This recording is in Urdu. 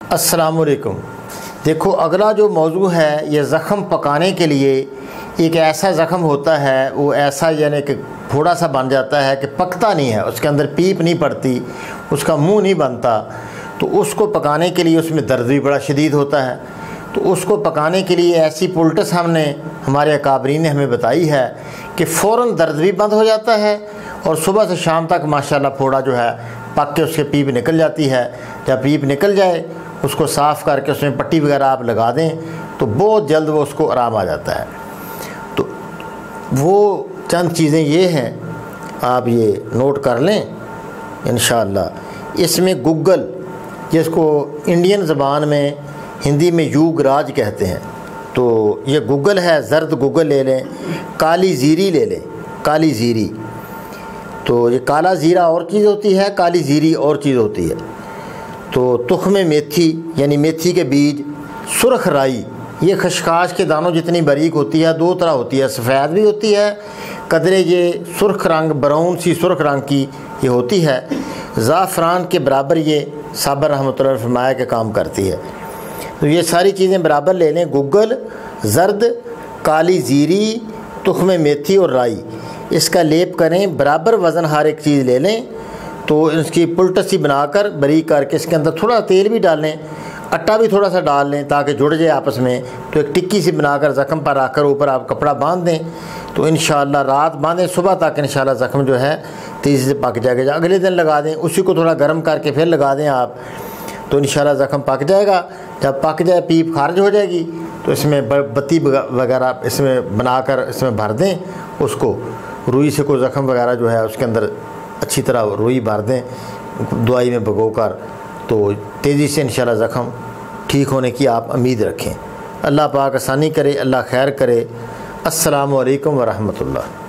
السلام علیکم۔ دیکھو اگلا جو موضوع ہے یہ زخم پکانے کے لیے ایک ایسا زخم ہوتا ہے، وہ ایسا یعنی کہ پھوڑا سا بن جاتا ہے کہ پکتا نہیں ہے، اس کے اندر پیپ نہیں پڑتی، اس کا منہ نہیں بنتا، تو اس کو پکانے کے لیے اس میں درد بھی بڑا شدید ہوتا ہے۔ تو اس کو پکانے کے لیے ایسی پولٹس ہمارے اکابرین نے ہمیں بتائی ہے کہ فوراً درد بھی بند ہو جاتا ہے اور صبح سے شام تک ماشاءاللہ پھوڑا جو ہے پک کے اس کے پیپ نکل جاتی ہے۔ جب پیپ نکل جائے اس کو صاف کر کے اس میں پٹی وغیرہ آپ لگا دیں تو بہت جلد وہ اس کو آرام آ جاتا ہے۔ تو وہ چند چیزیں یہ ہیں، آپ یہ نوٹ کر لیں انشاءاللہ۔ اس میں گوگل، جس کو انڈین زبان میں ہندی میں یوگ راج کہتے ہیں، تو یہ گوگل ہے، زرد گوگل لے لیں، کالی زیری لے لیں، کالی زیری۔ تو یہ کالا زیرہ اور چیز ہوتی ہے، کالی زیری اور چیز ہوتی ہے۔ تو تخم میتھی یعنی میتھی کے بیج، سرخ رائی، یہ خشخاش کے دانوں جتنی باریک ہوتی ہے، دو طرح ہوتی ہے، سفید بھی ہوتی ہے، قدرے یہ سرخ رنگ، براؤن سی سرخ رنگ کی یہ ہوتی ہے۔ زعفران کے برابر یہ صابر رحمۃ اللہ علیہ فرمایا کہ کام کرتی ہے۔ تو یہ ساری چیزیں برابر لے لیں، گوگل، زرد، کالی زیری، تخم میتھی اور رائی، اس کا لیپ کریں، برابر وزن ہر ایک چیز لے لیں۔ تو اس کی پلٹس سی بنا کر باریک کر کے اس کے اندر تھوڑا تیل بھی ڈال لیں، آٹا بھی تھوڑا سا ڈال لیں تاکہ جڑ جائے آپس میں۔ تو ایک ٹکی سی بنا کر زخم پر رکھ کر اوپر آپ کپڑا باندھ دیں، تو انشاءاللہ رات باندھیں، صبح تک انشاءاللہ زخم جو ہے تیزی سے پک جائے گا۔ اگلے دن لگا دیں، اسی کو تھوڑا گرم کر کے پھر لگا دیں آپ، تو انشاءاللہ زخم پک جائے گا۔ جب پک جائے، پیپ خارج ہو جائے گی، تو اس میں بتی وغیرہ اس میں بنا کر اس میں بھر دیں، اس کو روئی سے کوئی زخم وغیرہ جو ہے اس کے اندر اچھی طرح روئی بھر دیں دوائی میں بھگو کر، تو تیزی سے انشاءاللہ زخم ٹھیک ہونے کی آپ امید رکھیں۔ اللہ پاک آسانی کرے، اللہ خیر کرے۔ السلام علیکم ورحمۃ اللہ۔